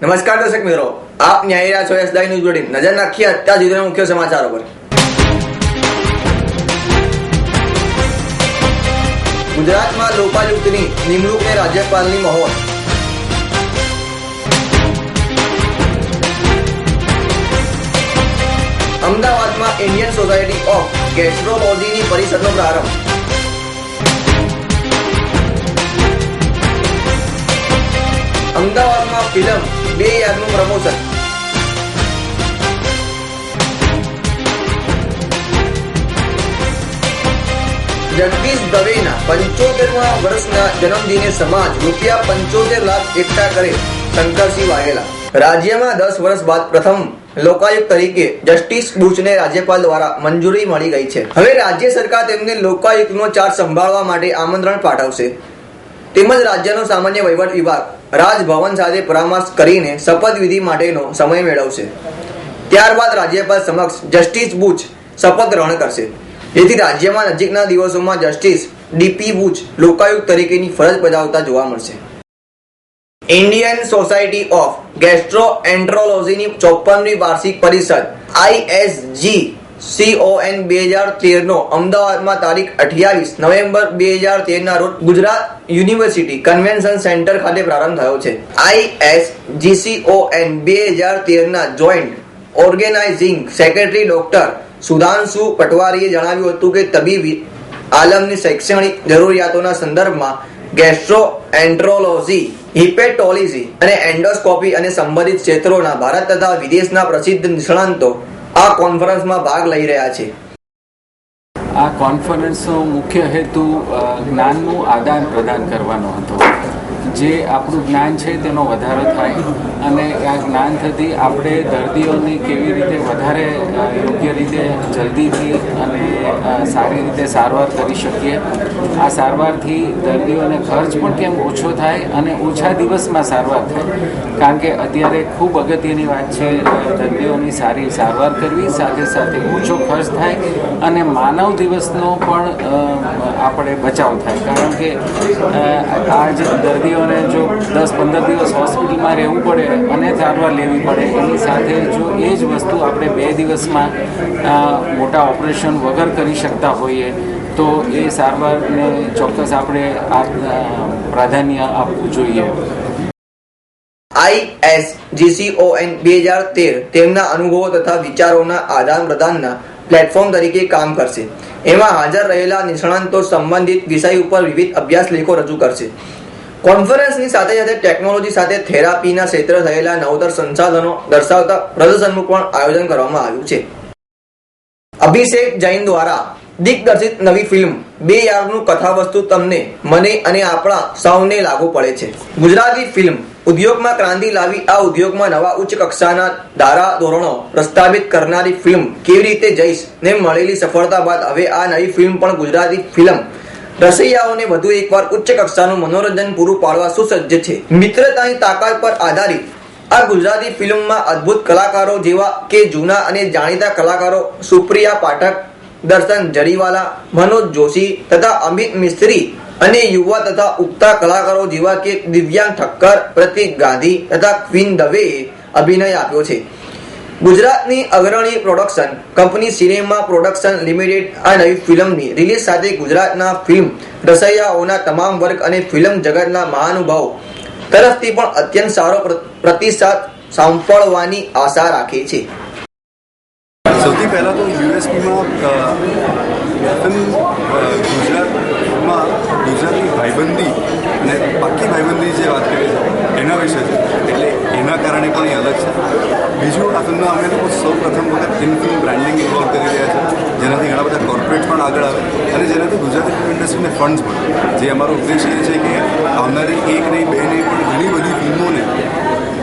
નમસ્કાર દર્શક મિત્રો, આપ ન્યાય રહ્યા છો એસડાઈ ન્યૂઝ બુલેટિન. નજર નાખીએ અત્યાર સુધીના મુખ્ય સમાચારો પર. ગુજરાતમાં લોકાયુક્તની નિમણૂકને રાજ્યપાલની મહોર. અમદાવાદમાં ઇન્ડિયન સોસાયટી ઓફ ગેસ્ટ્રોલોજીની પરિષદનો પ્રારંભ. અમદાવાદમાં ફિલ્મ બે યાદનું પ્રમોશન. જગદીશ દવેના 75મા વર્ષના જન્મદિને સમાજ ₹75 લાખ એકઠા કરે, શંકરસિંહ વાઘેલા. રાજ્યમાં 10 વર્ષ બાદ પ્રથમ લોકાયુક્ત તરીકે જસ્ટિસ બુચને રાજ્યપાલ દ્વારા મંજૂરી મળી ગઈ છે. હવે રાજ્ય સરકાર તેમને લોકાયુક્તનો ચાર્જ સંભાળવા માટે આમંત્રણ પાઠવશે. તેમજ રાજ્યનો સામાન્ય વહીવટ વિભાગ રાજભવન સાથે પરામર્શ કરીને શપથવિધિ માટેનો સમય મેળવશે. ત્યારબાદ રાજ્યપાલ સમક્ષ જસ્ટિસ બુચ શપથ ગ્રહણ કરશે, જેથી રાજ્યમાં નજીકના દિવસોમાં જસ્ટિસ ડીપી બુચ લોકાયુક્ત તરીકેની ફરજ બજાવતા જોવા મળશે. ઇન્ડિયન સોસાયટી ઓફ ગેસ્ટ્રોએન્ટ્રોલોજીની 54મી વાર્ષિક પરિષદ ISGCON 2013 નો અમદાવાદમાં તારીખ 28 નવેમ્બર 2013 રોજ ગુજરાત યુનિવર્સિટી કન્વેન્શન સેન્ટર ખાતે પ્રારંભ થયો છે. ISGCON 2013 ના joint organizing secretary doctor Sudhanshu પટવારીએ જણાવ્યું હતું કે તબીબી આલમની શૈક્ષણિક જરૂરિયાતોના સંદર્ભમાં ગેસ્ટ્રોએન્ટ્રોલોજી, હિપેટોલોજી અને એન્ડોસ્કોપી અને સંબંધિત ક્ષેત્રોના ભારત તથા વિદેશના પ્રસિદ્ધ નિષ્ણાંતો આ કોન્ફરન્સમાં ભાગ લઈ રહ્યા છે. આ કોન્ફરન્સનો મુખ્ય હેતુ જ્ઞાનનું આદાન પ્રદાન કરવાનો હતો. જે આપણું જ્ઞાન છે તેનો વધારો થાય અને આ જ્ઞાન થકી આપણે દર્દીઓની કેવી રીતે વધારે યોગ્ય રીતે જલ્દીથી અને સારી રીતે સારવાર કરી શકીએ. આ સારવારથી દર્દીઓને ખર્ચ પણ કેમ ઓછો થાય અને ઓછા દિવસમાં સારવાર થાય, કારણ કે અત્યારે ખૂબ અગત્યની વાત છે દર્દીઓની સારી સારવાર કરવી, સાથે સાથે ઓછો ખર્ચ થાય અને માનવ દિવસનો પણ આપણે બચાવ થાય. કારણ કે આ જે દર્દીઓ જો 10-15 દિવસ હોસ્પિટલમાં રહેવું પડે અને સારવાર લેવી પડે, એની સાથે જો એ જ વસ્તુ આપણે 2 દિવસમાં મોટા ઓપરેશન વગર કરી શકતા હોઈએ તો એ સારવારને ચોક્કસ આપણે પ્રાધાન્ય આપવું જોઈએ. ISGCON 2013 તેમના અનુભવો તથા વિચારોના આદાન પ્રદાનના પ્લેટફોર્મ તરીકે કામ કરશે. એમાં હાજર રહેલા નિષ્ણાંતો સંબંધિત વિષય ઉપર વિવિધ અભ્યાસ લેખો રજૂ કરશે. કોન્ફરન્સની સાથે સાથે ટેકનોલોજી સાથે થેરાપીના ક્ષેત્રે થયેલા નવતર સંસાધનો દર્શાવતા પ્રદર્શનનું પણ આયોજન કરવામાં આવ્યું છે. અભિષેક જૈન દ્વારા દિગ્દર્શિત નવી ફિલ્મ બે યારનું કથાવસ્તુ તમને, મને અને આપણા સૌને લાગુ પડે છે. ગુજરાતી ફિલ્મ ઉદ્યોગમાં ક્રાંતિ લાવી આ ઉદ્યોગમાં નવા ઉચ્ચ કક્ષાના ધારા ધોરણો પ્રસ્થાપિત કરનારી ફિલ્મ કેવી રીતે જઈશ ને મળેલી સફળતા બાદ હવે આ નવી ફિલ્મ પણ ગુજરાતી ફિલ્મ રસૈયાઓને વધુ એકવાર ઉચ્ચ કક્ષાનું મનોરંજન પૂરું પાડવા સુસજ્જ છે. મિત્રતાની તાકાત પર આધારિત આ ગુજરાતી ફિલ્મમાં અદ્ભુત કલાકારો જેવા કે જૂના અને જાણીતા કલાકારો સુપ્રિયા પાઠક, દર્શન જરીવાલા, મનોજ જોશી તથા અમિત મિસ્ત્રી અને યુવા તથા ઉગતા કલાકારો જેવા કે દિવ્યાંગ ઠક્કર, પ્રતિક ગાંધી તથા ક્વીન દવેએ અભિનય આપ્યો છે. ગુજરાતની અગ્રણી production company cinema production limited આ નવી ફિલ્મની રિલીઝ સાથે ગુજરાતના ફિલ્મ રસૈયાઓના તમામ વર્ગ અને ફિલ્મ જગતના મહાનુભાવો તરફથી પણ અત્યંત સારો પ્રતિસાદ સાંપડવાની આશા રાખે છે. સૌથી પહેલાં તો યુએસપીમાં ગુજરાતમાં ગુજરાતની ભાઈબંધી અને પાક્કી ભાઈબંધી જે વાત કરી છે એના વિશે છે, એટલે એના કારણે પણ એ અલગ છે. બીજું, આ ફિલ્મમાં અમે લોકો સૌ પ્રથમ વખત ઇન ફિલ્મ બ્રાન્ડિંગ ઇન્વોલ્વ કરી રહ્યા છે, જેનાથી ઘણા બધા કોર્પોરેટ પણ આગળ આવે અને જેનાથી ગુજરાતી ફિલ્મ ઇન્ડસ્ટ્રીને ફંડ્સ મળે. જે અમારો ઉદ્દેશ એ છે કે આવનારી 1 નહીં 2 નહીં પણ ઘણી બધી ફિલ્મોને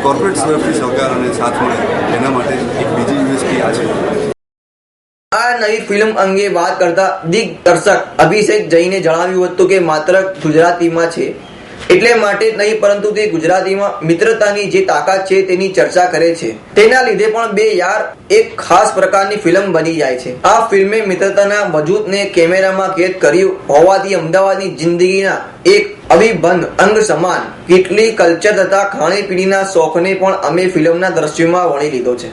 કોર્પોરેટ તરફથી સહકાર અને સાથ મળે, એના માટે એક બીજી યુએસપી આ છે. આ નવી ફિલ્મ અંગે વાત કરતા દિગ્દર્શક અભિષેક જૈને જણાવ્યું હતું કે માત્ર ગુજરાતીમાં છે, એટલે માટે નહીં પરંતુ તે ગુજરાતીમાં મિત્રતાની જે તાકાત છે તેની ચર્ચા કરે છે. તેના લીધે પણ બે યાર એક ખાસ પ્રકારની ફિલ્મ બની જાય છે. આ ફિલ્મે મિત્રતાના વજૂદને કેમેરામાં કેદ કર્યું હોવાથી અમદાવાદની જિંદગીના એક અવિભિન્ન અંગ સમાન કેટલી કલ્ચર તથા ખાણીપીણીના શોખને પણ અમે ફિલ્મના દ્રશ્યોમાં વણી લીધો છે.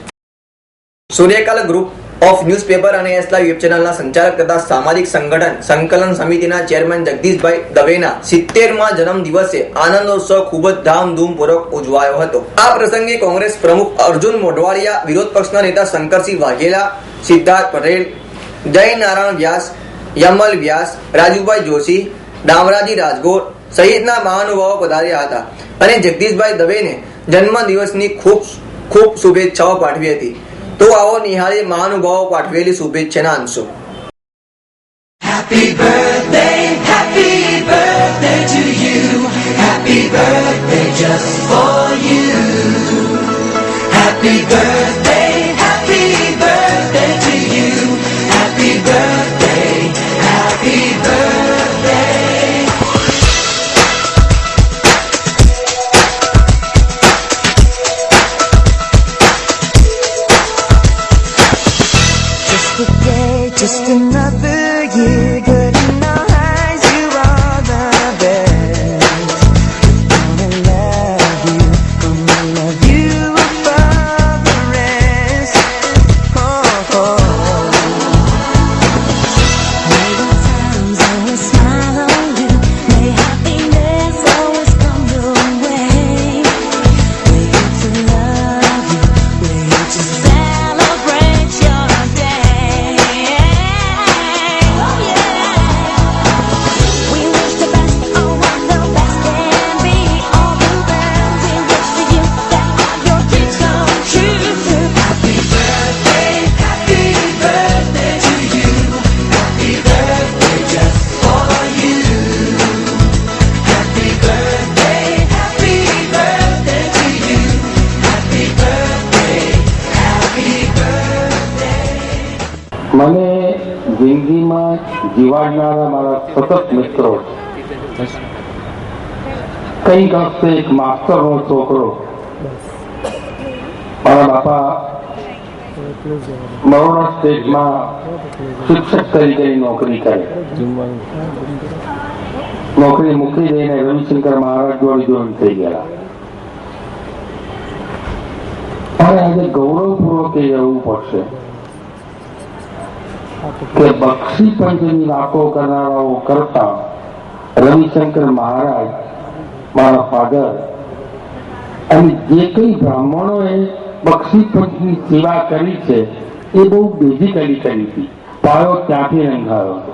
સૂર્યકાલ ગ્રુપ ઓફ ન્યૂઝપેપર અને એસ લાઈવ વેબ ચેનલના સંચાલક તથા સામાજિક સંગઠન સંકલન સમિતિના ચેરમેન જગદીશભાઈ દવેના 70મા જન્મદિવસે આનંદોત્સવ ખૂબ જ ધામધૂમપૂર્વક ઉજવાયો હતો. આ પ્રસંગે કોંગ્રેસ પ્રમુખ અર્જુન મોઢવાડિયા, વિરોધ પક્ષના નેતા શંકરસિંહ વાઘેલા, સિદ્ધાર્થ પટેલ, જયનારાયણ વ્યાસ, યમલ વ્યાસ, રાજુભાઈ જોશી, દામરાજી રાજગોર સહિતના મહાનુભાવો પધાર્યા હતા અને જગદીશભાઈ દવેને જન્મદિવસની ખૂબ ખૂબ શુભેચ્છાઓ પાઠવી હતી. તો આવો નિહાળી મહાનુભાવો પાઠવેલી શુભેચ્છાના અંશો. Happy birthday to you. Happy birthday just for you. Happy birthday to you. Happy birthday, happy birthday. Just a day, just another year, good in our eyes, you are the best. Gonna love you above the rest. Oh, oh. May the times always smile on you, may happiness always come your way. We're here to love you, we're here to celebrate your day. Oh yeah. We wish the best for what the best can be. All the best we wish for you, that all your dreams come true. Happy birthday to you. Happy birthday just for you. Happy birthday to you. Happy birthday, happy birthday. મને જિંદગીમાં જીવાડનારા મારા સતત મિત્રો કંઈક વખતે એક માસ્ટરનો છોકરો મારા બાપા બરોડા સ્ટેટમાં શિક્ષક તરીકેની નોકરી કરે. નોકરી મૂકી દઈને રવિશંકર મહારાજ જોડે જોઈન થઈ ગયા. અને આજે ગૌરવપૂર્વક એ કહેવું પડશે કે બક્ષી પંચની વાતો કરનારાઓ કરતા રવિશંકર મહારાજ મારા ફાધર અને જે કઈ બ્રાહ્મણોએ બક્ષી પંચની સેવા કરી છે એ બહુ બેઝિકલી કરી હતી. પાયો ત્યાંથી રંગાયો હતો.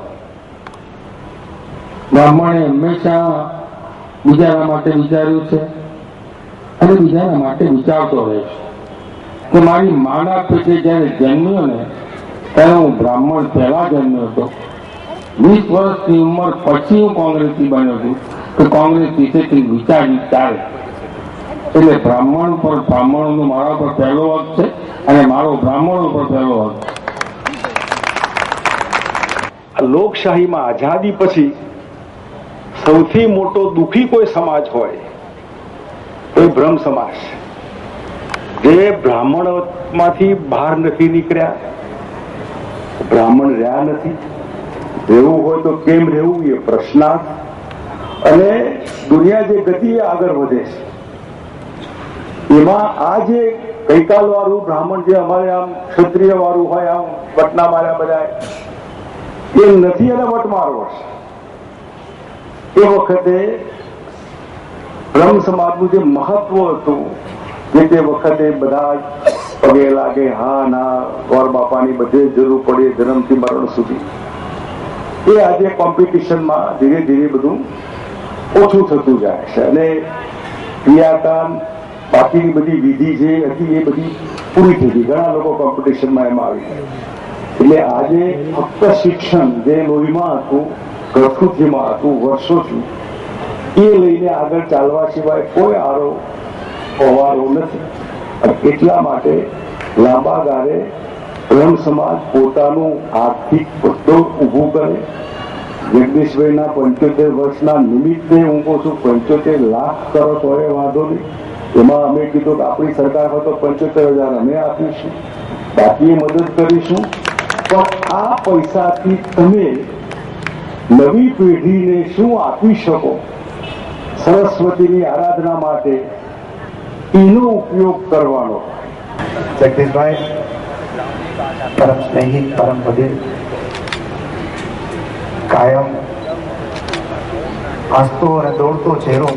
બ્રાહ્મણે હંમેશા બીજાના માટે વિચાર્યું છે અને બીજાના માટે વિચારતો રહે છે. કે મારી માના પેટે જયારે જન્મ્યો ને ત્યારે હું બ્રાહ્મણ પહેલા જન્મ્યો હતો. 20 વર્ષની ઉંમર પછી હું કોંગ્રેસી બન્યો છું કે કોંગ્રેસ વિશે વિચારી ચાલે. એટલે બ્રાહ્મણ પર બ્રાહ્મણોનો મારા પર પહેલો હક છે અને મારો બ્રાહ્મણો પર પહેલો હક છે. લોકશાહીમાં આઝાદી પછી સૌથી મોટો દુઃખી કોઈ સમાજ હોય તો એ બ્રહ્મ સમાજ, જે બ્રાહ્મણમાંથી બહાર નથી નીકળ્યા, બ્રાહ્મણ રહ્યા નથી. રહેવું હોય તો કેમ રહેવું એ પ્રશ્નાર્થ. અને દુનિયા જે ગતિએ આગળ વધે છે એમાં આ જે ગઈકાલ વાળું બ્રાહ્મણ જે અમારે આમ ક્ષત્રિય વાળું હોય આમ વટના માર્યા બધા એ નથી અને વટ મારવો છે. એ વખતે બ્રહ્મ સમાજનું જે મહત્વ હતું જે તે વખતે બધા પગે લાગે, હા ના, વર બાપાની બધે જરૂર પડે જન્મથી મરણ સુધી, એ આજે કોમ્પિટિશનમાં ધીરે ધીરે બધું ઓછું થતું જાય છે. અને ક્રિયાકાંડ બાકીની બધી વિધિ જે હતી એ બધી પૂરી થઈ ગઈ. ઘણા લોકો કોમ્પિટિશનમાં એમાં આવી ગયા. એટલે આજે ફક્ત શિક્ષણ જે લોહીમાં હતું, પ્રકૃતિમાં હતું વર્ષોથી, એ લઈને આગળ ચાલવા સિવાય કોઈ આરો હોવાનો નથી. એટલા માટે લાંબા ગાળે બ્રહ્મ સમાજ પોતાનું આર્થિક ભંડોળ ઊભું કરે, જગદીશભાઈના 75 વર્ષના નિમિત્તે હું કહું છું 75 લાખ કરો તો એ વાંધો નહીં. એમાં અમે કીધું કે આપણી સરકાર હોય તો 75,000 અમે આપીશું, બાકી મદદ કરીશું. પણ આ પૈસાથી તમે નવી પેઢીને શું આપી શકો સરસ્વતીની આરાધના માટે, એનો ઉપયોગ કરવાનો. જગદીશભાઈ પરમ સ્નેહી, પરમ વડીલ, કાયમ હસતો અને દોડતો ચહેરો,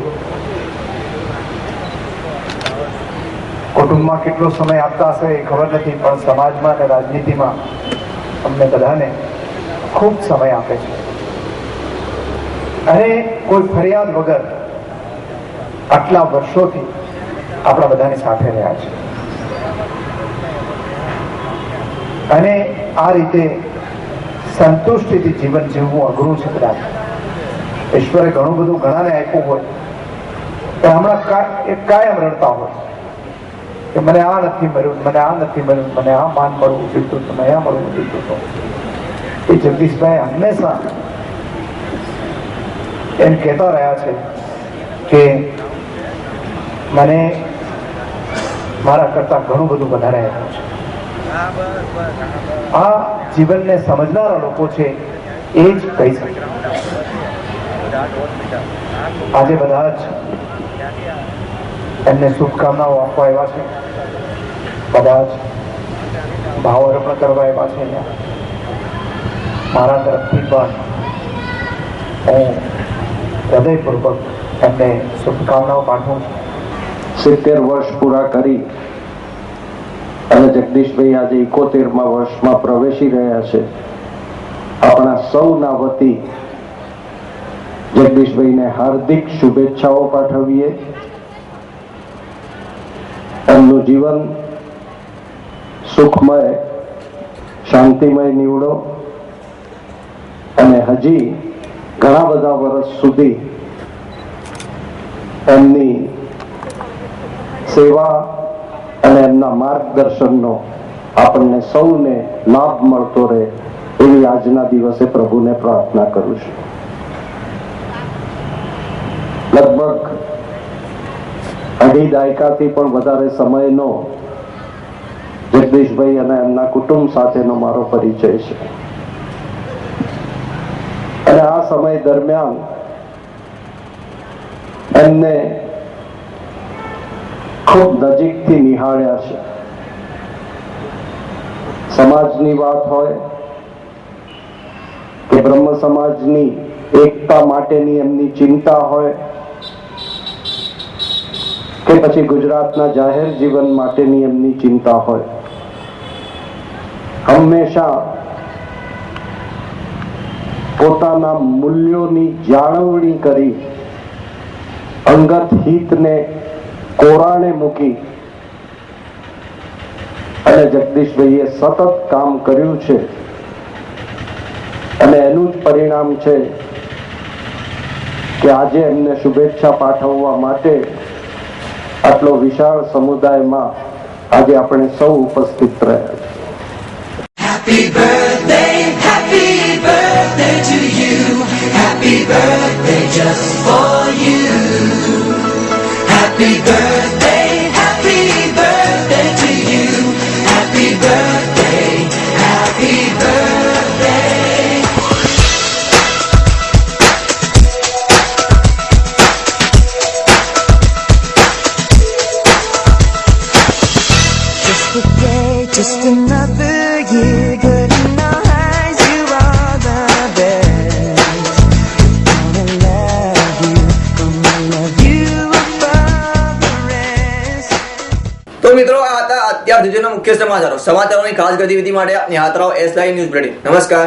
કુટુંબમાં કેટલો સમય આપતા હશે એ ખબર નથી, પણ સમાજમાં અને રાજનીતિમાં અમને બધાને ખૂબ સમય આપે છે અને કોઈ ફરિયાદ વગર આટલા વર્ષોથી આપણા બધાની સાથે રહ્યા છે. અને આ રીતે સંતુષ્ટિથી જીવન જીવવું અઘરું છે. કદાચ ઈશ્વરે ઘણું બધું ઘણાને આપ્યું હોય પણ હમણાં કાયમ રડતા હોય કે મને આ નથી મળ્યું, મને આ નથી મળ્યું, મને આ માન મળવું જોઈતું હતું, મને આ મળવું જોઈતું હતું. એ જગદીશભાઈ હંમેશા એમ કહેતા રહ્યા છે કે મને મારા કરતા ઘણું બધું વધારે આપ્યું છે. આ જીવનને સમજનારા લોકો છે એ જ કહી શકે. આજે બધા જ એમને શુભકામનાઓ આપવા આવ્યા છે, બધા જ ભાવ અર્પણ કરવા આવ્યા છે. અહીંયા મારા તરફથી પણ હું હૃદયપૂર્વક એમને શુભકામનાઓ પાઠવું છું. 70 વર્ષ પૂરા કરી અને જગદીશભાઈ આજે 71મા વર્ષમાં પ્રવેશી રહ્યા છે. આપણા સૌના વતી જગદીશભાઈને હાર્દિક શુભેચ્છાઓ પાઠવીએ. એમનું જીવન સુખમય, શાંતિમય નીવડો અને હજી ઘણા બધા વર્ષ સુધી એમની સેવા અને એમના માર્ગદર્શનનો આપણને સૌને લાભ મળતો રહે એવી આજના દિવસે પ્રભુને પ્રાર્થના કરું છું. લગભગ અઢી દાયકાથી પણ વધારે સમયનો જગદીશભાઈ અને એમના કુટુંબ સાથેનો મારો પરિચય છે અને આ સમય દરમિયાન એમને ખૂબ નજીકથી નિહાળ્યા છે. સમાજની વાત હોય કે બ્રહ્મ સમાજની એકતા માટેની એમની ચિંતા હોય કે પછી ગુજરાતના જાહેર જીવન માટેની એમની ચિંતા હોય, હંમેશા પોતાના મૂલ્યોની જાળવણી કરી અંગત હિતને કોરાણે મૂકી અને જગદીશભાઈએ સતત કામ કર્યું છે અને એનું જ પરિણામ છે કે આજે એમને શુભેચ્છા પાઠવવા માટે આટલો વિશાળ સમુદાયમાં આજે આપણે સૌ ઉપસ્થિત રહ્યા છીએ. Happy birthday to you. Happy birthday just for you. Happy birthday to you. Happy birthday, happy birthday. Just a day, just another year. Good in our eyes, you are the best. Gonna love you above the rest. તો મિત્રો આ હતા અત્યાર સુધીના મુખ્ય સમાચારોની ખાસ ગતિવિધિ માટે નિહાળતા રહો S9 ન્યૂઝ બુલેટિન. નમસ્કાર.